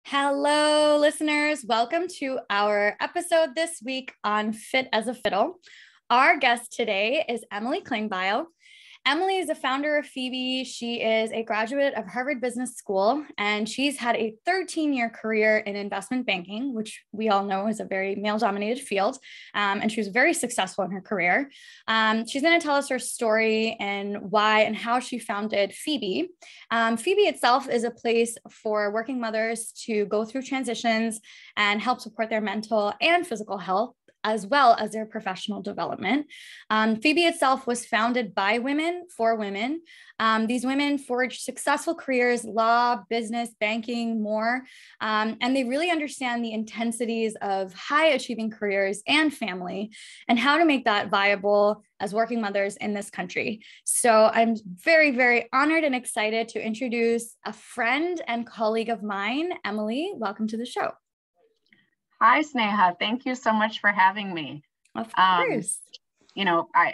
Hello, listeners. Welcome to our episode this week on Fit as a Fiddle. Our guest today is Emily Klingbeil. Emily is a founder of Phoebe. She is a graduate of Harvard Business School, and she's had a 13-year career in investment banking, which we all know is a very male-dominated field. And she was very successful in her career. She's going to tell us her story and why and how she founded Phoebe. Phoebe itself is a place for working mothers to go through transitions and help support their mental and physical health, as well as their professional development. Phoebe itself was founded by women for women. These women forged successful careers, law, business, banking, more, and they really understand the intensities of high achieving careers and family and how to make that viable as working mothers in this country. So I'm very, very honored and excited to introduce a friend and colleague of mine, Emily. Welcome to the show. Hi, Sneha. Thank you so much for having me. Of course.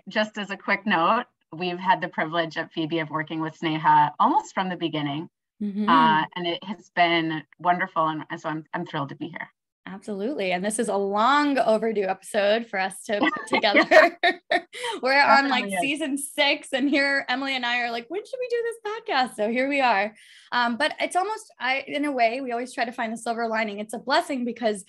Just as a quick note, we've had the privilege at Phoebe of working with Sneha almost from the beginning. And it has been wonderful. And so I'm thrilled to be here. Absolutely. And this is a long overdue episode for us to put together. We're on season 6, and here Emily and I are like, when should we do this podcast? So here we are. But it's almost, in a way, we always try to find the silver lining. It's a blessing because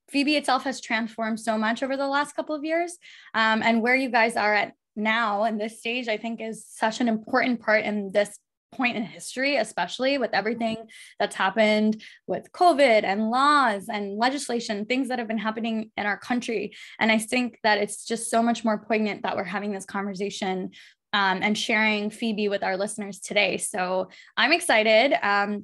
Phoebe itself has transformed so much over the last couple of years. And where you guys are at now in this stage, I think is such an important part in this point in history, especially with everything that's happened with COVID and laws and legislation, things that have been happening in our country. And I think that it's just so much more poignant that we're having this conversation and sharing Phoebe with our listeners today. So I'm excited.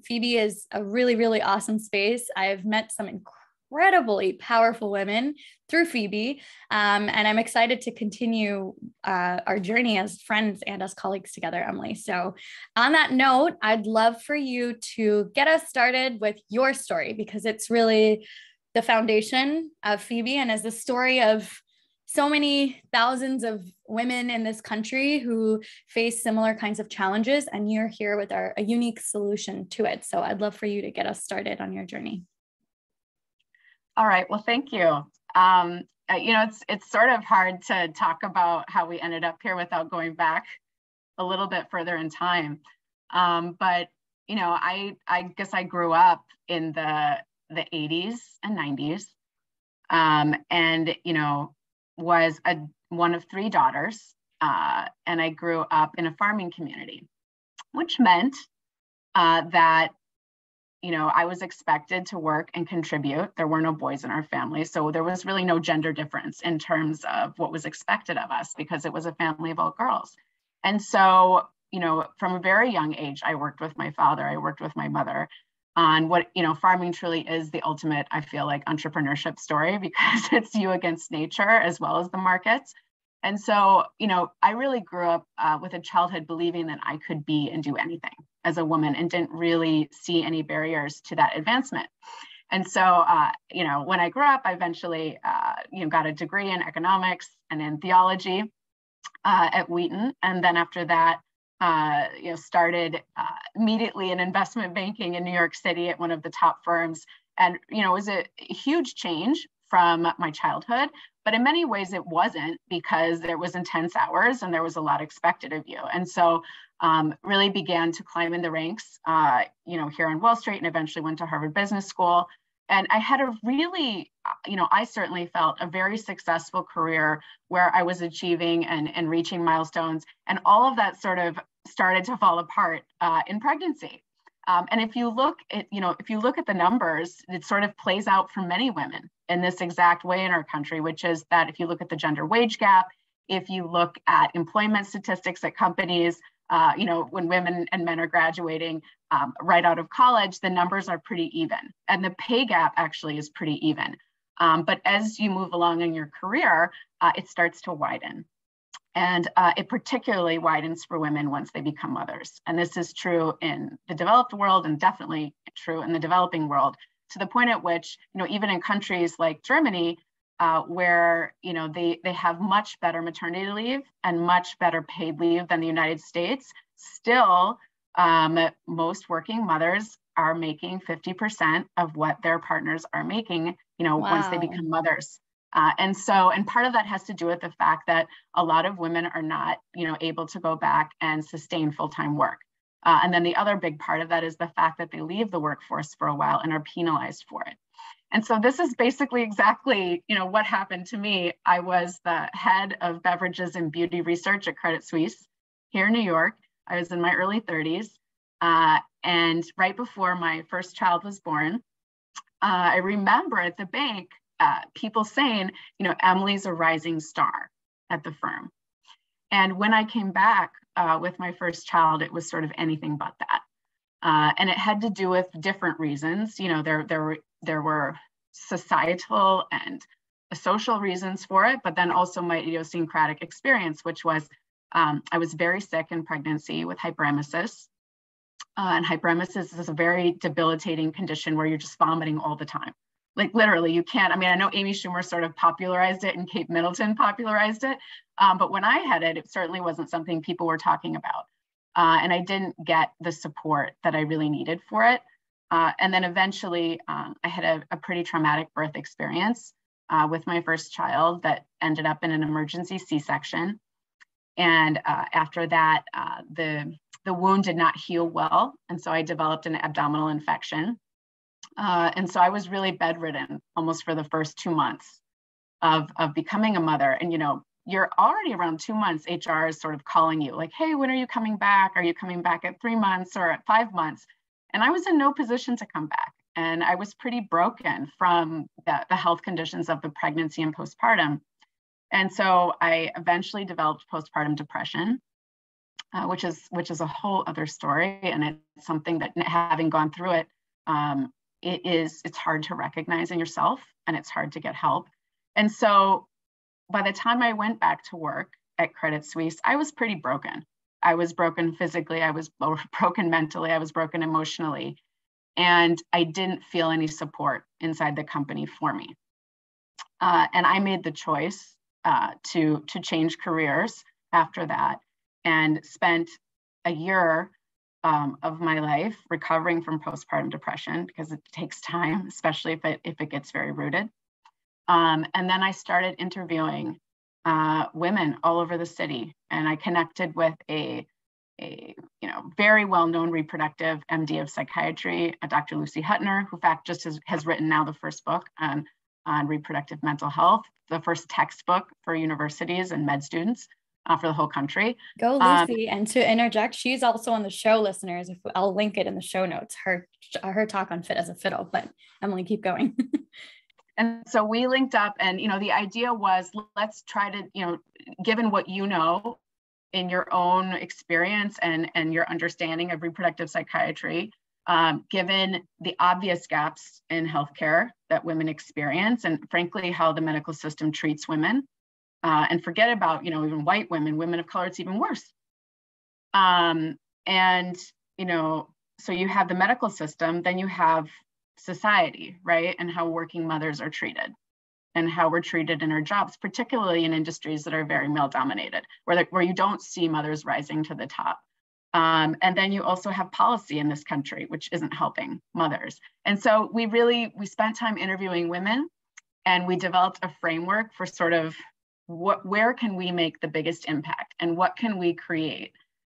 Phoebe is a really, really awesome space. I've met some incredibly powerful women through Phoebe. And I'm excited to continue our journey as friends and as colleagues together, Emily. So on that note, I'd love for you to get us started with your story, because it's really the foundation of Phoebe and is the story of so many thousands of women in this country who face similar kinds of challenges. And you're here with a unique solution to it. So I'd love for you to get us started on your journey. All right. Well, thank you. It's sort of hard to talk about how we ended up here without going back a little bit further in time. But I guess I grew up in the 80s and 90s, and was one of 3 daughters, and I grew up in a farming community, which meant that I was expected to work and contribute. There were no boys in our family, so there was really no gender difference in terms of what was expected of us because it was a family of all girls. And so, from a very young age, I worked with my father, I worked with my mother on what, farming truly is the ultimate, I feel like, entrepreneurship story, because it's you against nature as well as the markets. And so, I really grew up with a childhood believing that I could be and do anything as a woman and didn't really see any barriers to that advancement. And so, when I grew up, I eventually, got a degree in economics and in theology at Wheaton. And then after that, started immediately in investment banking in New York City at one of the top firms. And, it was a huge change from my childhood, but in many ways it wasn't, because there was intense hours and there was a lot expected of you. And so really began to climb in the ranks, here on Wall Street, and eventually went to Harvard Business School. And I had a really, I certainly felt a very successful career where I was achieving and reaching milestones, and all of that sort of started to fall apart in pregnancy. And if you look at the numbers, it sort of plays out for many women in this exact way in our country, which is that if you look at the gender wage gap, if you look at employment statistics at companies, when women and men are graduating right out of college, the numbers are pretty even. And the pay gap actually is pretty even. But as you move along in your career, it starts to widen. And it particularly widens for women once they become mothers. And this is true in the developed world and definitely true in the developing world, to the point at which, even in countries like Germany, where they have much better maternity leave and much better paid leave than the United States, still most working mothers are making 50% of what their partners are making, once they become mothers. And part of that has to do with the fact that a lot of women are not, able to go back and sustain full-time work. And then the other big part of that is the fact that they leave the workforce for a while and are penalized for it. And so this is basically exactly, what happened to me. I was the head of beverages and beauty research at Credit Suisse here in New York. I was in my early 30s. And right before my first child was born, I remember at the bank, people saying, Emily's a rising star at the firm. And when I came back with my first child, it was sort of anything but that. And it had to do with different reasons. There were societal and social reasons for it, but then also my idiosyncratic experience, which was I was very sick in pregnancy with hyperemesis. And hyperemesis is a very debilitating condition where you're just vomiting all the time. Like literally, you can't. I know Amy Schumer sort of popularized it and Kate Middleton popularized it. But when I had it, it certainly wasn't something people were talking about. And I didn't get the support that I really needed for it. And then eventually I had a pretty traumatic birth experience with my first child that ended up in an emergency C-section. And after that, the wound did not heal well. And so I developed an abdominal infection. And so I was really bedridden almost for the first 2 months of becoming a mother. And, you're already around 2 months, HR is sort of calling you like, hey, when are you coming back? Are you coming back at 3 months or at 5 months? And I was in no position to come back. And I was pretty broken from the health conditions of the pregnancy and postpartum. And so I eventually developed postpartum depression, which is a whole other story. And it's something that, having gone through it, it's hard to recognize in yourself and it's hard to get help. And so by the time I went back to work at Credit Suisse, I was pretty broken. I was broken physically, I was broken mentally, I was broken emotionally, and I didn't feel any support inside the company for me. And I made the choice to change careers after that and spent a year of my life recovering from postpartum depression because it takes time, especially if it gets very rooted. And then I started interviewing women all over the city, and I connected with a very well-known reproductive MD of psychiatry, Dr. Lucy Huttner, who in fact just has written now the first book on reproductive mental health, the first textbook for universities and med students for the whole country. Go Lucy. And to interject, she's also on the show, listeners. I'll link it in the show notes, her talk on Fit as a Fiddle, but Emily, keep going. And so we linked up, and, the idea was, let's try to, given what in your own experience and your understanding of reproductive psychiatry, given the obvious gaps in healthcare that women experience, and frankly, how the medical system treats women, and forget about, even white women of color, it's even worse. So you have the medical system, then you have society, right? And how working mothers are treated and how we're treated in our jobs, particularly in industries that are very male dominated, where you don't see mothers rising to the top. And then you also have policy in this country, which isn't helping mothers. And so we spent time interviewing women, and we developed a framework for sort of where can we make the biggest impact and what can we create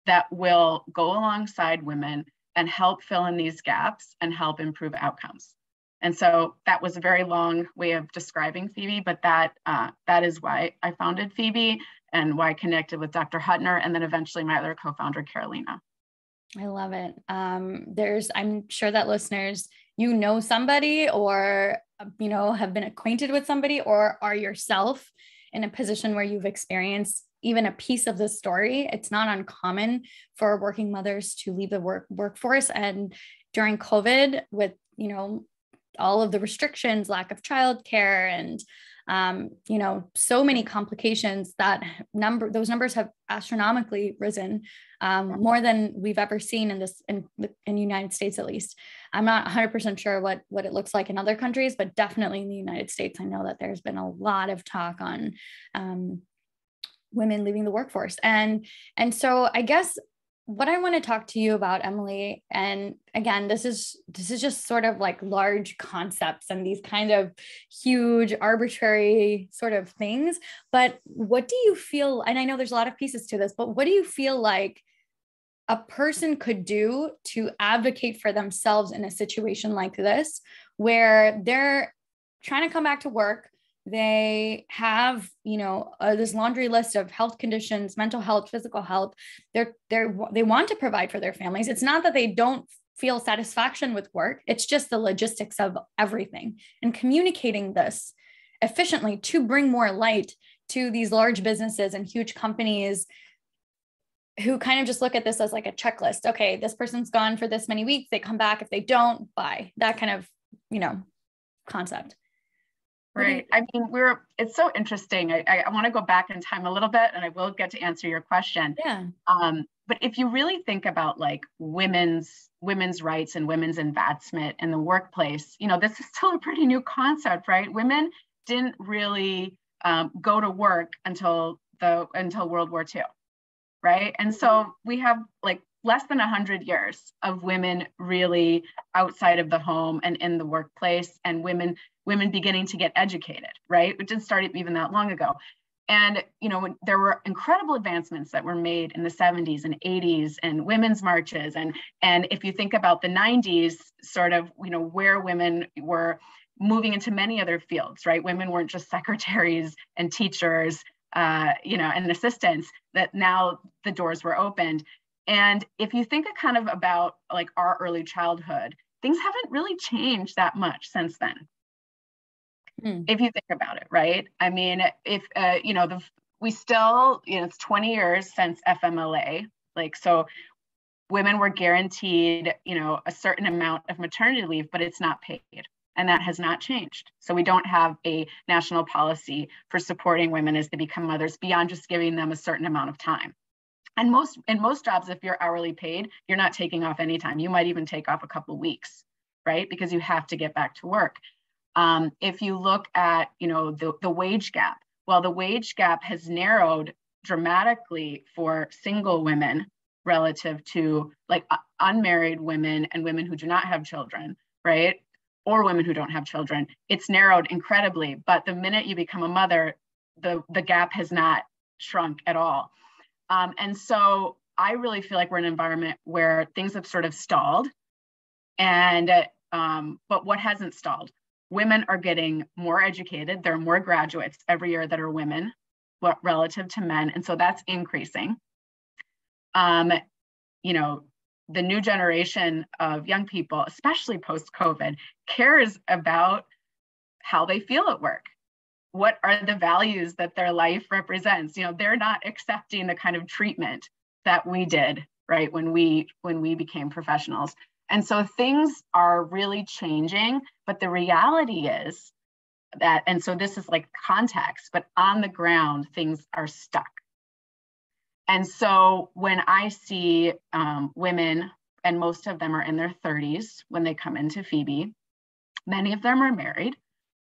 that will go alongside women and help fill in these gaps and help improve outcomes. And so that was a very long way of describing Phoebe, but that is why I founded Phoebe and why I connected with Dr. Huttner, and then eventually my other co-founder, Carolina. I love it. I'm sure that listeners, somebody or, have been acquainted with somebody or are yourself in a position where you've experienced even a piece of the story. It's not uncommon for working mothers to leave the workforce. And during COVID, with, all of the restrictions, lack of childcare, and, so many complications, those numbers have astronomically risen, more than we've ever seen in the United States, at least. I'm not 100% sure what it looks like in other countries, but definitely in the United States, I know that there's been a lot of talk on, women leaving the workforce. And so I guess what I want to talk to you about, Emily, and again, this is just sort of like large concepts and these kind of huge arbitrary sort of things. But what do you feel, and I know there's a lot of pieces to this, but what do you feel like a person could do to advocate for themselves in a situation like this, where they're trying to come back to work? They have, this laundry list of health conditions, mental health, physical health. They want to provide for their families. It's not that they don't feel satisfaction with work. It's just the logistics of everything, and communicating this efficiently to bring more light to these large businesses and huge companies who kind of just look at this as like a checklist. Okay, this person's gone for this many weeks. They come back. If they don't, bye. That kind of, concept. Right. I mean, it's so interesting. I want to go back in time a little bit, and I will get to answer your question. Yeah. But if you really think about like women's rights and women's advancement in the workplace, this is still a pretty new concept, right? Women didn't really go to work until World War II, right? And so we have like less than 100 years of women really outside of the home and in the workplace, and women beginning to get educated, right? It didn't start even that long ago. And, when there were incredible advancements that were made in the 70s and 80s, and women's marches. And if you think about the 90s, sort of, where women were moving into many other fields, right? Women weren't just secretaries and teachers, and assistants, that now the doors were opened. And if you think kind of about like our early childhood, things haven't really changed that much since then. If you think about it, right? I mean, if, we still, it's 20 years since FMLA, like, so women were guaranteed, a certain amount of maternity leave, but it's not paid. And that has not changed. So we don't have a national policy for supporting women as they become mothers beyond just giving them a certain amount of time. And in most jobs, if you're hourly paid, you're not taking off any time. You might even take off a couple of weeks, right? Because you have to get back to work. If you look at, the wage gap, well, the wage gap has narrowed dramatically for single women relative to like unmarried women and women who do not have children, right? Or women who don't have children. It's narrowed incredibly, but the minute you become a mother, the gap has not shrunk at all. And so I really feel like we're in an environment where things have sort of stalled. And but what hasn't stalled? Women are getting more educated. There are more graduates every year that are women relative to men. And so that's increasing. The new generation of young people, especially post-COVID, cares about how they feel at work. What are the values that their life represents? They're not accepting the kind of treatment that we did, right, when we became professionals. And so things are really changing, but the reality is that, and so this is like context, but on the ground, things are stuck. And so when I see women, and most of them are in their 30s when they come into Phoebe, many of them are married.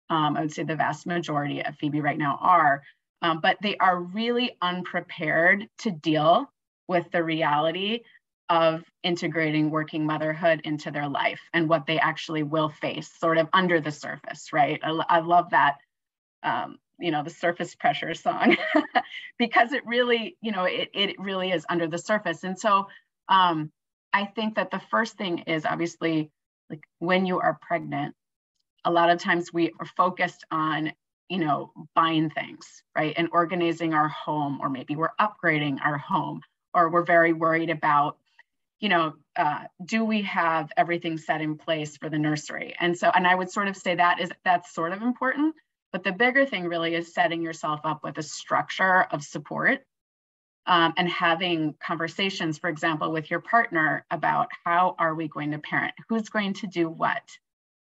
I would say the vast majority of Phoebe right now are, but they are really unprepared to deal with the reality of integrating working motherhood into their life and what they actually will face sort of under the surface, right? I love that, the surface pressure song, because it really, it really is under the surface. And so I think that the first thing is obviously, like when you are pregnant, a lot of times we are focused on, buying things, right? And organizing our home, or maybe we're upgrading our home, or we're very worried about, do we have everything set in place for the nursery? And I would sort of say that's sort of important, but the bigger thing really is setting yourself up with a structure of support, and having conversations, for example, with your partner about how are we going to parent? Who's going to do what?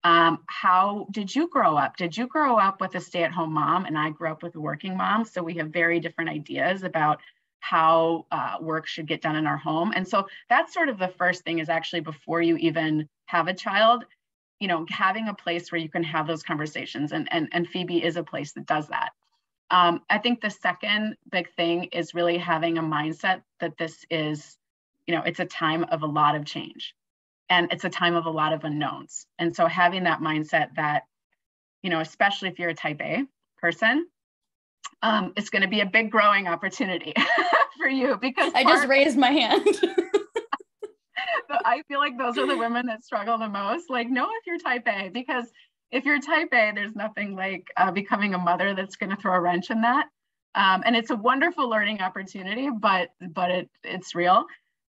How did you grow up? Did you grow up with a stay-at-home mom? And I grew up with a working mom. So we have very different ideas about how work should get done in our home. And so that's sort of the first thing, is actually before you even have a child, having a place where you can have those conversations. And Phoebe is a place that does that. I think the second big thing is really having a mindset that this is it's a time of a lot of change, and it's a time of a lot of unknowns. And so having that mindset that, especially if you're a type A person, it's going to be a big growing opportunity for you, because I just raised my hand. I feel like those are the women that struggle the most. Like, know if you're type A, because if you're type A, there's nothing like becoming a mother that's going to throw a wrench in that. And it's a wonderful learning opportunity, but it's real.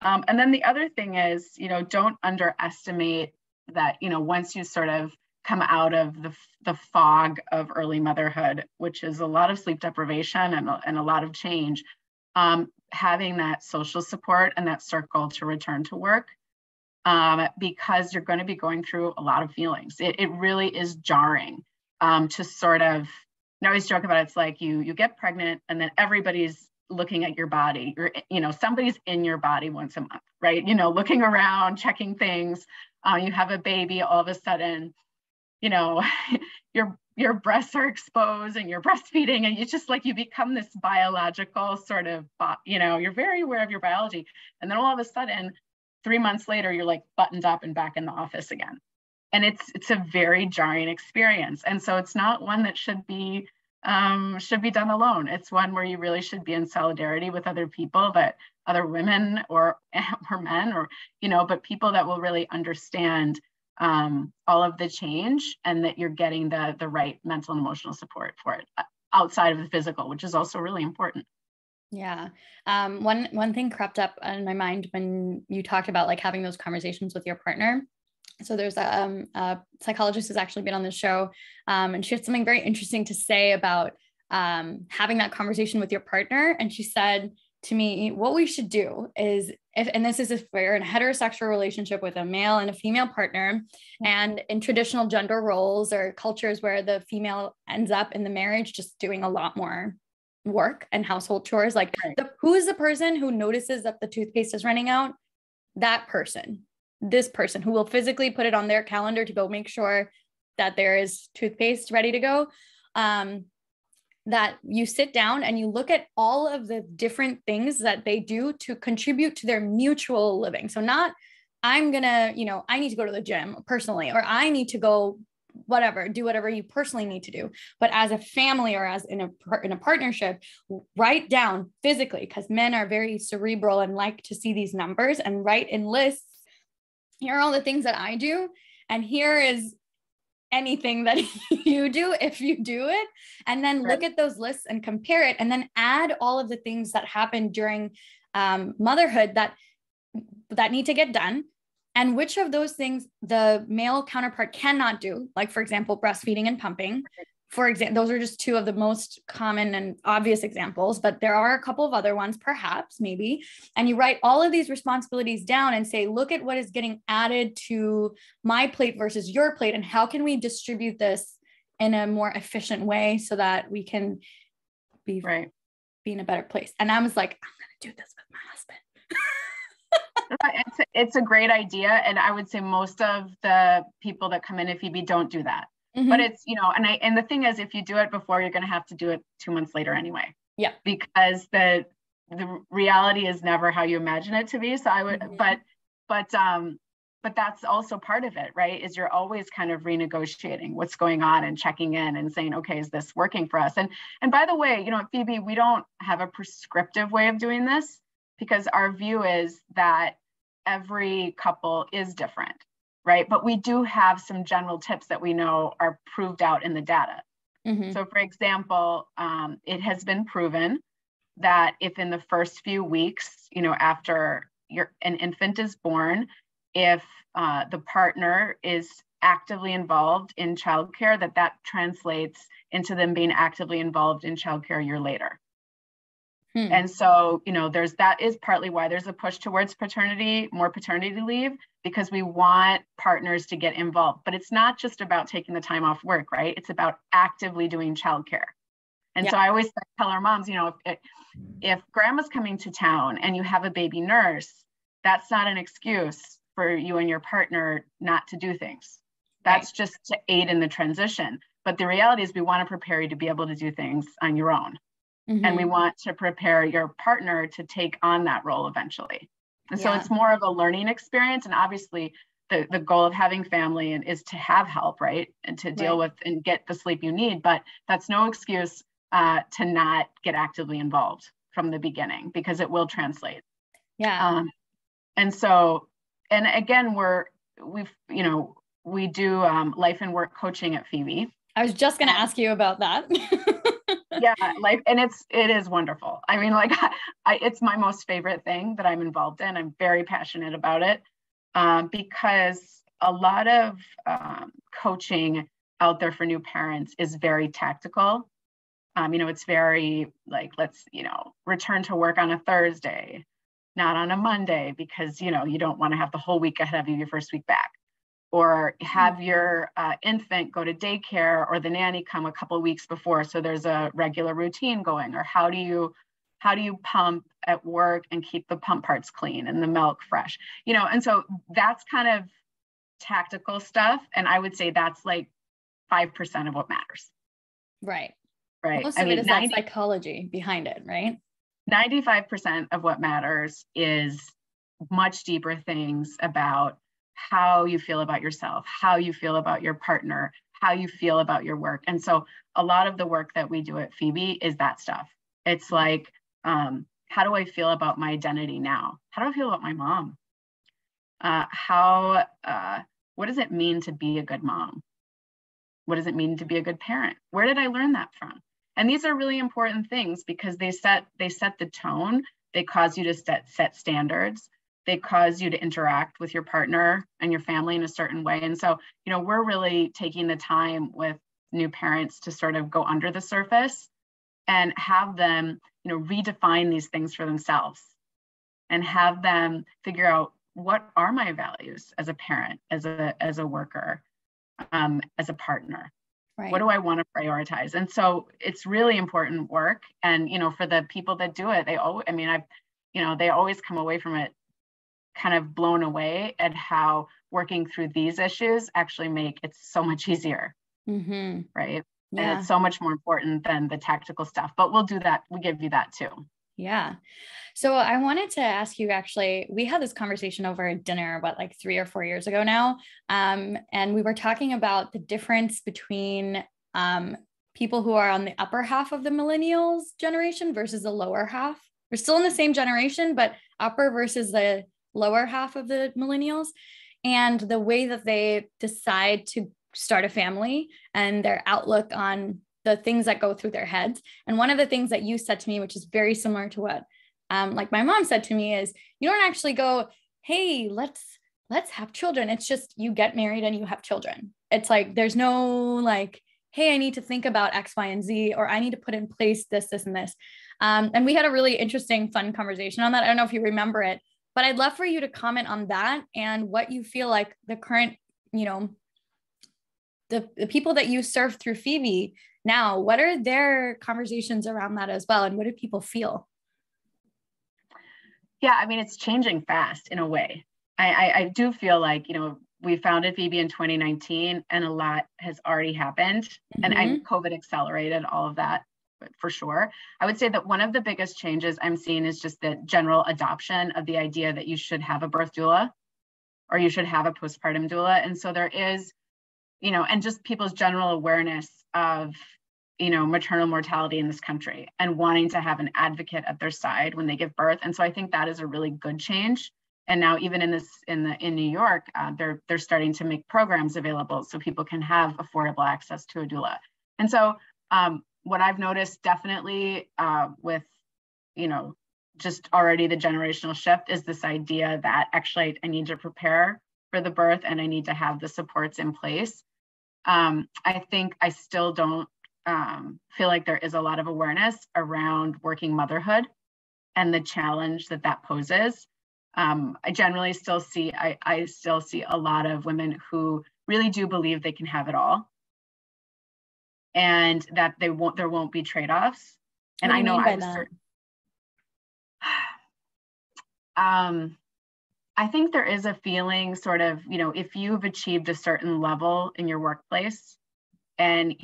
And then the other thing is, don't underestimate that, once you sort of come out of the fog of early motherhood, which is a lot of sleep deprivation and a lot of change, having that social support and that circle to return to work, because you're going to be going through a lot of feelings. It really is jarring to sort of, I always joke about it, it's like you get pregnant and then everybody's looking at your body. Somebody's in your body once a month, right? Looking around, checking things. You have a baby, all of a sudden, your breasts are exposed and you're breastfeeding, and it's just like you become this biological sort of, you're very aware of your biology. And then all of a sudden, 3 months later, you're like buttoned up and back in the office again. And it's a very jarring experience. And so it's not one that should be done alone. It's one where you really should be in solidarity with other people, that other women or men, or, but people that will really understand all of the change, and that you're getting the right mental and emotional support for it outside of the physical, which is also really important. Yeah. One thing crept up in my mind when you talked about like having those conversations with your partner. So there's a psychologist who's actually been on the show, and she had something very interesting to say about having that conversation with your partner. And she said to me, what we should do is, and this is if we're in a heterosexual relationship with a male and a female partner, and in traditional gender roles or cultures where the female ends up in the marriage just doing a lot more work and household chores, like who is the person who notices that the toothpaste is running out? That person. This person who will physically put it on their calendar to go make sure that there is toothpaste ready to go. That you sit down and you look at all of the different things that they do to contribute to their mutual living. So not, I'm gonna, I need to go to the gym personally, or I need to go do whatever you personally need to do. But as a family, or as in a partnership, write down physically, because men are very cerebral and like to see these numbers, and write in lists. Here are all the things that I do, and here is anything that you do if you do it. And then look at those lists and compare it, and then add all of the things that happen during motherhood that need to get done, and which of those things the male counterpart cannot do. Like, for example, breastfeeding and pumping. For example, those are just two of the most common and obvious examples, but there are a couple of other ones, perhaps, maybe. And you write all of these responsibilities down and say, look at what is getting added to my plate versus your plate, and how can we distribute this in a more efficient way so that we can be in a better place. And I was like, I'm going to do this with my husband. It's a great idea. And I would say most of the people that come in at Phoebe don't do that. Mm-hmm. But it's, and the thing is, if you do it before, you're going to have to do it 2 months later anyway. Yeah. Because the reality is never how you imagine it to be. So I would, but that's also part of it, right? Is you're always kind of renegotiating what's going on and checking in and saying, okay, is this working for us? And by the way, at Phoebe, we don't have a prescriptive way of doing this, because our view is that every couple is different. Right. But we do have some general tips that we know are proved out in the data. Mm-hmm. So, for example, it has been proven that if in the first few weeks, after an infant is born, if the partner is actively involved in childcare, that translates into them being actively involved in childcare a year later. And so, that is partly why there's a push towards more paternity leave, because we want partners to get involved. But it's not just about taking the time off work, right? It's about actively doing childcare. And so I always tell our moms, if grandma's coming to town and you have a baby nurse, that's not an excuse for you and your partner not to do things. That's just to aid in the transition. But the reality is we want to prepare you to be able to do things on your own. Mm-hmm. And we want to prepare your partner to take on that role eventually. And so it's more of a learning experience. And obviously the goal of having family is to have help, right? And to deal with and get the sleep you need. But that's no excuse to not get actively involved from the beginning, because it will translate. Yeah. And so, and again, we do life and work coaching at Phoebe. I was just going to ask you about that. Yeah, life, and it is wonderful. I mean, like, it's my most favorite thing that I'm involved in. I'm very passionate about it because a lot of coaching out there for new parents is very tactical. It's very like, let's, return to work on a Thursday, not on a Monday, because, you don't want to have the whole week ahead of you, your first week back. Or have your infant go to daycare or the nanny come a couple of weeks before, so there's a regular routine going. Or how do you pump at work and keep the pump parts clean and the milk fresh? And so that's kind of tactical stuff. And I would say that's like 5% of what matters. Right. Right. Most of it is that psychology behind it, right? 95% of what matters is much deeper things about how you feel about yourself, how you feel about your partner, how you feel about your work. And so a lot of the work that we do at Phoebe is that stuff. It's like, how do I feel about my identity now? How do I feel about my mom? What does it mean to be a good mom? What does it mean to be a good parent? Where did I learn that from? And these are really important things because they set the tone. They cause you to set standards. They cause you to interact with your partner and your family in a certain way. And so, we're really taking the time with new parents to sort of go under the surface and have them, redefine these things for themselves and have them figure out, what are my values as a parent, as a worker, as a partner? Right. What do I want to prioritize? And so it's really important work. And, for the people that do it, they always come away from it kind of blown away at how working through these issues actually make it so much easier. Mm-hmm. Right. Yeah. And it's so much more important than the tactical stuff, but we'll do that. We give you that too. Yeah. So I wanted to ask you, actually, we had this conversation over dinner, like 3 or 4 years ago now. And we were talking about the difference between people who are on the upper half of the millennials generation versus the lower half. We're still in the same generation, but upper versus the lower half of the millennials, and the way that they decide to start a family and their outlook on the things that go through their heads. And one of the things that you said to me, which is very similar to what like my mom said to me, is you don't actually go, hey, let's have children. It's just you get married and you have children. It's like, there's no like, hey, I need to think about X, Y, and Z, or I need to put in place this, and this. And we had a really interesting, fun conversation on that. I don't know if you remember it, but I'd love for you to comment on that and what you feel like the current, the people that you serve through Phoebe now, what are their conversations around that as well? And what do people feel? Yeah, I mean, it's changing fast in a way. I do feel like, we founded Phoebe in 2019 and a lot has already happened. Mm-hmm. And COVID accelerated all of that for sure. I would say that one of the biggest changes I'm seeing is just the general adoption of the idea that you should have a birth doula or you should have a postpartum doula. And so there is, and just people's general awareness of, maternal mortality in this country and wanting to have an advocate at their side when they give birth. And so I think that is a really good change. And now even in New York, they're starting to make programs available so people can have affordable access to a doula. And so what I've noticed definitely with, just already the generational shift is this idea that actually I need to prepare for the birth and I need to have the supports in place. I think I still don't feel like there is a lot of awareness around working motherhood and the challenge that poses. I generally still see, I still see a lot of women who really do believe they can have it all and that there won't be trade-offs. And I know I think there is a feeling sort of, if you've achieved a certain level in your workplace and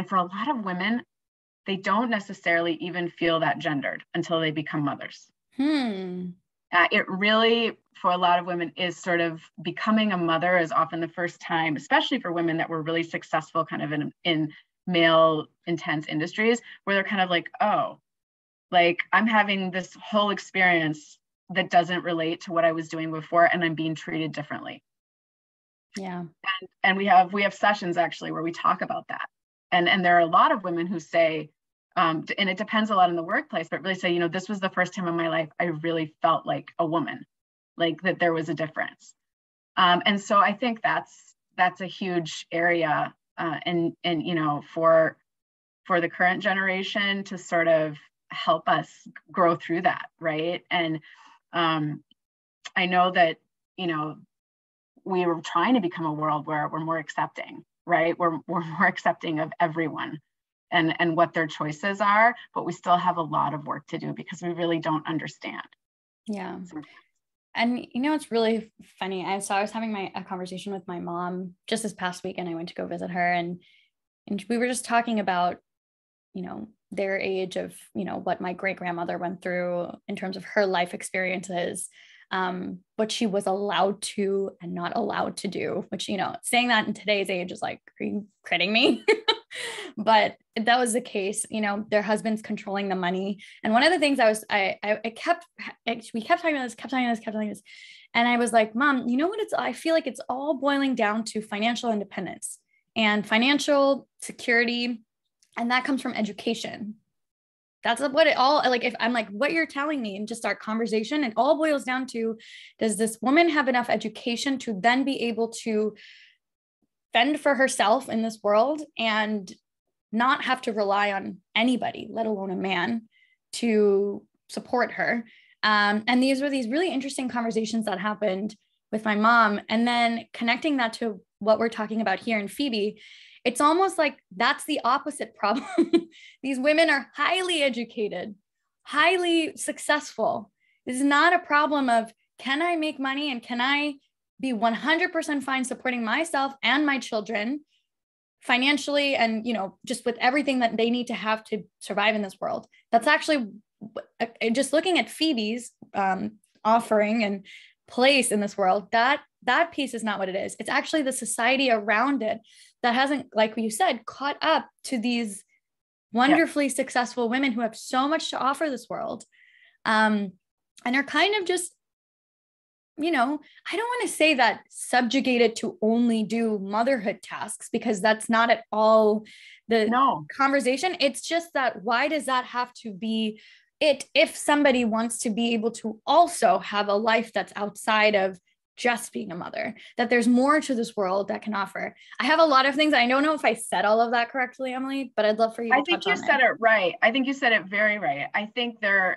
for a lot of women, they don't necessarily even feel that gendered until they become mothers. It really, for a lot of women, is sort of becoming a mother is often the first time, especially for women that were really successful kind of in male intense industries, where they're kind of like, oh, like I'm having this whole experience that doesn't relate to what I was doing before, and I'm being treated differently. Yeah. And we have sessions actually where we talk about that. And there are a lot of women who say, and it depends a lot in the workplace, but really say, this was the first time in my life I really felt like a woman, like that there was a difference. And so I think that's a huge area, and for the current generation to sort of help us grow through that, right? And I know that we were trying to become a world where we're more accepting, right? We're more accepting of everyone and what their choices are, but we still have a lot of work to do because we really don't understand. Yeah. And it's really funny. I was having a conversation with my mom just this past weekend. I went to go visit her, and we were just talking about, their age of, what my great grandmother went through in terms of her life experiences, what she was allowed to and not allowed to do, which, saying that in today's age is like, are you kidding me? But that was the case, their husbands controlling the money. And one of the things we kept talking about this. And I was like, Mom, I feel like it's all boiling down to financial independence and financial security. And that comes from education. That's what it all, like, if I'm like, what you're telling me, and just our conversation, it all boils down to, does this woman have enough education to then be able to fend for herself in this world and not have to rely on anybody, let alone a man, to support her? And these were these really interesting conversations that happened with my mom. And then connecting that to what we're talking about here in Phoebe, it's almost like that's the opposite problem. These women are highly educated, highly successful. This is not a problem of, can I make money and can I be 100% fine supporting myself and my children financially and, just with everything that they need to have to survive in this world. That's actually just looking at Phoebe's offering and place in this world, that piece is not what it is. It's actually the society around it that hasn't, like you said, caught up to these wonderfully successful women who have so much to offer this world. And are kind of just, I don't want to say that subjugated to only do motherhood tasks, because that's not at all the conversation. It's just that, why does that have to be it if somebody wants to be able to also have a life that's outside of just being a mother, that there's more to this world that can offer? I have a lot of things. I don't know if I said all of that correctly, Emily, but I'd love for you to touch on it. I think you said it right. I think you said it very right. I think there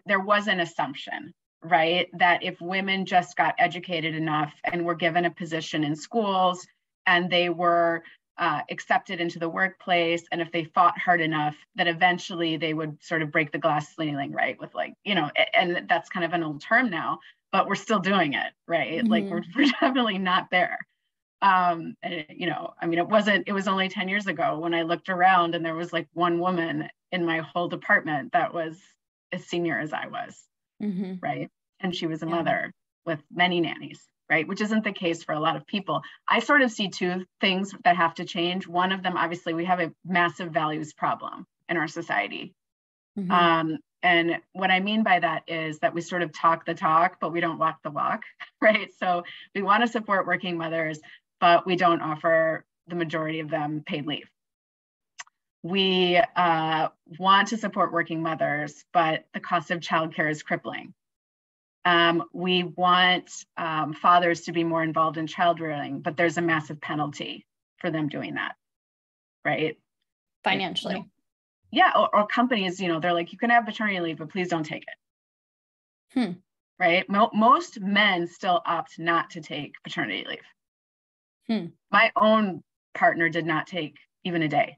was an assumption, right, that if women just got educated enough and were given a position in schools and they were accepted into the workplace, and if they fought hard enough, that eventually they would sort of break the glass ceiling, right, with and that's kind of an old term now, but we're still doing it, right? Mm-hmm. Like we're definitely not there. It was only 10 years ago when I looked around and there was like one woman in my whole department that was as senior as I was, mm-hmm. right? And she was a mother with many nannies, right? Which isn't the case for a lot of people. I sort of see two things that have to change. One of them, obviously, we have a massive values problem in our society. Mm-hmm. And what I mean by that is that we sort of talk the talk, but we don't walk the walk, right? So we want to support working mothers, but we don't offer the majority of them paid leave. We want to support working mothers, but the cost of childcare is crippling. We want fathers to be more involved in child rearing, but there's a massive penalty for them doing that, right? Financially. Yeah, or companies, they're like, you can have paternity leave, but please don't take it. Right? Most men still opt not to take paternity leave. My own partner did not take even a day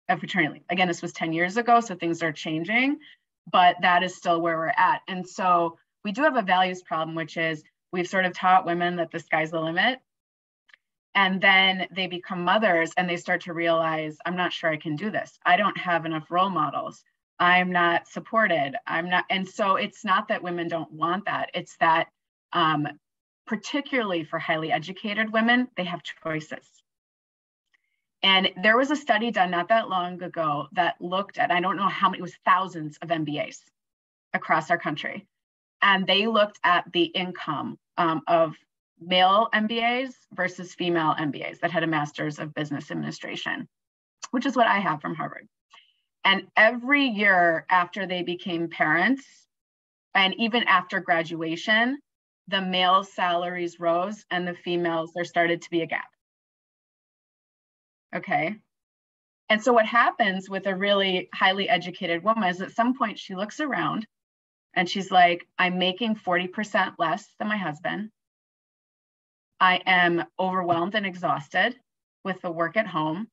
of paternity leave. Again, this was 10 years ago, so things are changing, but that is still where we're at. And so we do have a values problem, which is we've sort of taught women that the sky's the limit. And then they become mothers and they start to realize, I'm not sure I can do this. I don't have enough role models. I'm not supported. I'm not. And so it's not that women don't want that. It's that particularly for highly educated women, they have choices. And there was a study done not that long ago that looked at, I don't know how many, it was thousands of MBAs across our country. And they looked at the income of male MBAs versus female MBAs that had a master's of business administration, which is what I have from Harvard. And every year after they became parents, and even after graduation, the male salaries rose and the females, there started to be a gap. Okay. And so what happens with a really highly educated woman is at some point she looks around and she's like, I'm making 40% less than my husband. I am overwhelmed and exhausted with the work at home.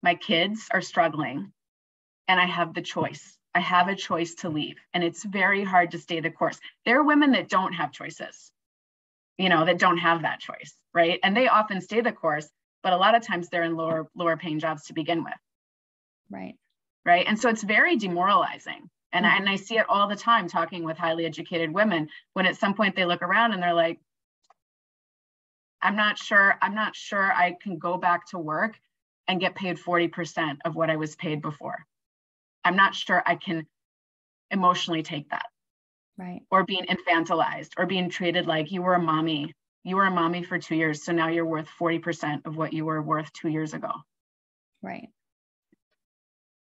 My kids are struggling and I have the choice. I have a choice to leave. And it's very hard to stay the course. There are women that don't have choices, that don't have that choice, right? And they often stay the course, but a lot of times they're in lower paying jobs to begin with. Right. Right. And so it's very demoralizing. And I see it all the time talking with highly educated women when at some point they look around and they're like, I'm not sure I can go back to work and get paid 40% of what I was paid before. I'm not sure I can emotionally take that. Right. Or being infantilized or being treated like you were a mommy. You were a mommy for 2 years. So now you're worth 40% of what you were worth 2 years ago. Right.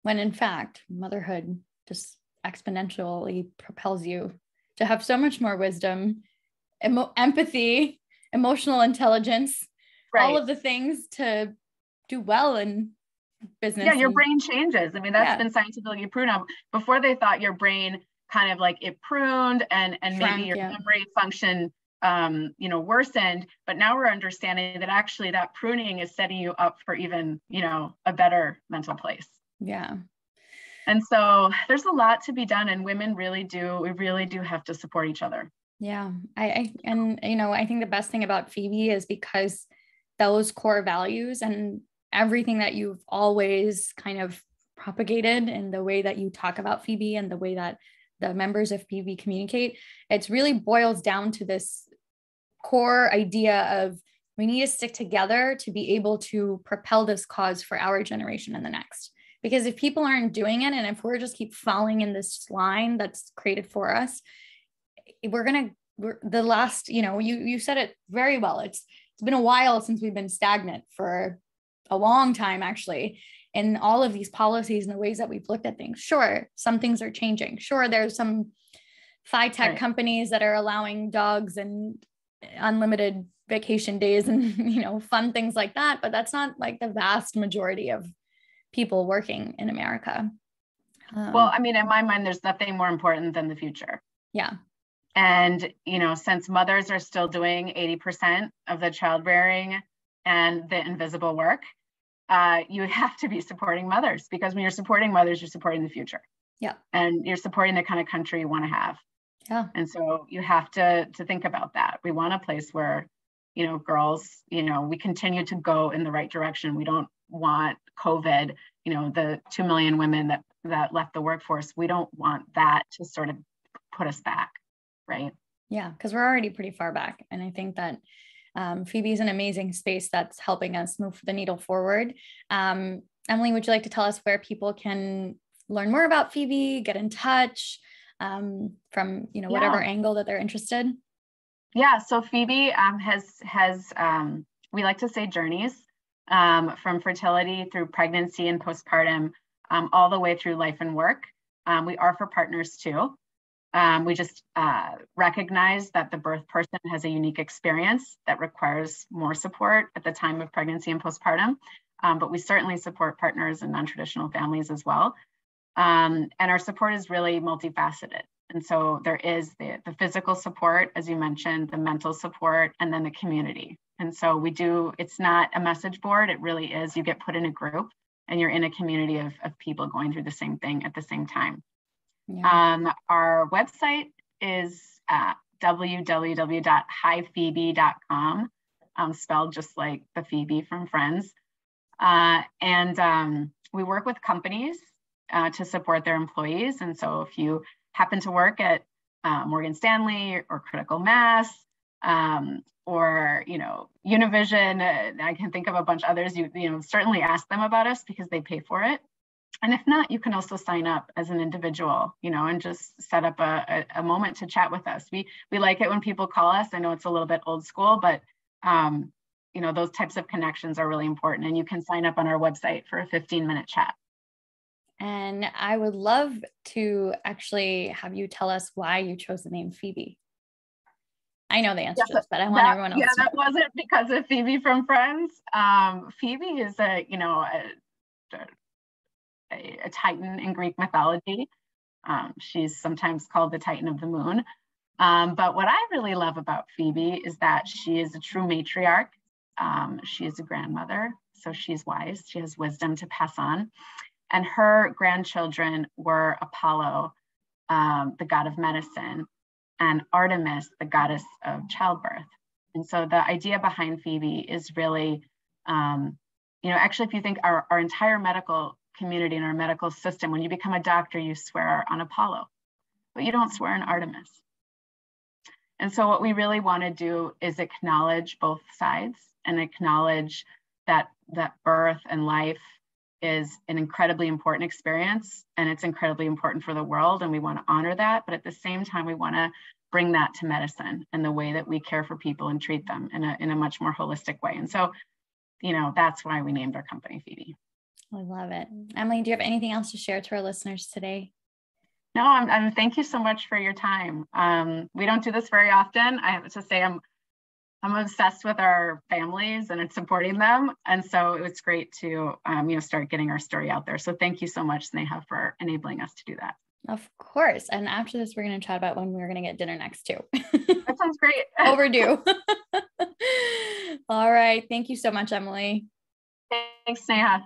When in fact, motherhood just exponentially propels you to have so much more wisdom, empathy, emotional intelligence, right. All of the things to do well in business. Yeah, your brain changes. I mean, that's been scientifically proven. Before they thought your brain kind of like it pruned and maybe your memory function worsened, but now we're understanding that actually that pruning is setting you up for even, a better mental place. Yeah. And so there's a lot to be done, and women we really do have to support each other. Yeah. I think the best thing about Phoebe is because those core values and everything that you've always kind of propagated in the way that you talk about Phoebe and the way that the members of Phoebe communicate, it really boils down to this core idea of we need to stick together to be able to propel this cause for our generation and the next. Because if people aren't doing it, and if we're just keep falling in this line that's created for us, you said it very well. It's been a while since we've been stagnant for a long time, actually, in all of these policies and the ways that we've looked at things. Sure, some things are changing. Sure, there's some tech companies that are allowing dogs and unlimited vacation days and, fun things like that. But that's not like the vast majority of people working in America. Well, I mean, in my mind, there's nothing more important than the future. Yeah. And, since mothers are still doing 80% of the childbearing and the invisible work, you have to be supporting mothers, because when you're supporting mothers, you're supporting the future. Yeah. And you're supporting the kind of country you want to have. Yeah. And so you have to think about that. We want a place where, girls, we continue to go in the right direction. We don't want COVID, the 2 million women that left the workforce. We don't want that to sort of put us back. Right. Yeah. Because we're already pretty far back. And I think that Phoebe is an amazing space that's helping us move the needle forward. Emily, would you like to tell us where people can learn more about Phoebe, get in touch from, whatever angle that they're interested? Yeah. So Phoebe has we like to say journeys from fertility through pregnancy and postpartum, all the way through life and work. We are for partners too. We just recognize that the birth person has a unique experience that requires more support at the time of pregnancy and postpartum, but we certainly support partners and non-traditional families as well. And our support is really multifaceted. And so there is the physical support, as you mentioned, the mental support, and then the community. And so it's not a message board, it really is, you get put in a group and you're in a community of people going through the same thing at the same time. Yeah. Our website is www.hiphoebe.com, spelled just like the Phoebe from Friends. And we work with companies to support their employees. And so if you happen to work at Morgan Stanley or Critical Mass, or, Univision, I can think of a bunch of others, certainly ask them about us because they pay for it. And if not, you can also sign up as an individual, and just set up a moment to chat with us. We like it when people call us. I know it's a little bit old school, but those types of connections are really important. And you can sign up on our website for a 15-minute chat. And I would love to actually have you tell us why you chose the name Phoebe. I know the answer to this, but I want everyone else to know. That wasn't because of Phoebe from Friends. Phoebe is a titan in Greek mythology. She's sometimes called the Titan of the Moon. But what I really love about Phoebe is that she is a true matriarch. She is a grandmother, so she's wise. She has wisdom to pass on. And her grandchildren were Apollo, the god of medicine, and Artemis, the goddess of childbirth. And so the idea behind Phoebe is really, actually, if you think our entire medical community and our medical system, when you become a doctor, you swear on Apollo, but you don't swear on Artemis. And so what we really want to do is acknowledge both sides and acknowledge that birth and life is an incredibly important experience, and it's incredibly important for the world, and we want to honor that. But at the same time, we want to bring that to medicine and the way that we care for people and treat them in a much more holistic way. And so, that's why we named our company Phoebe. I love it. Emily, do you have anything else to share to our listeners today? No, I'm thank you so much for your time. We don't do this very often. I have to say I'm obsessed with our families and supporting them. And so it was great to, start getting our story out there. So thank you so much, Sneha, for enabling us to do that. Of course. And after this, we're going to chat about when we're going to get dinner next too. That sounds great. Overdue. All right. Thank you so much, Emily. Thanks, Sneha.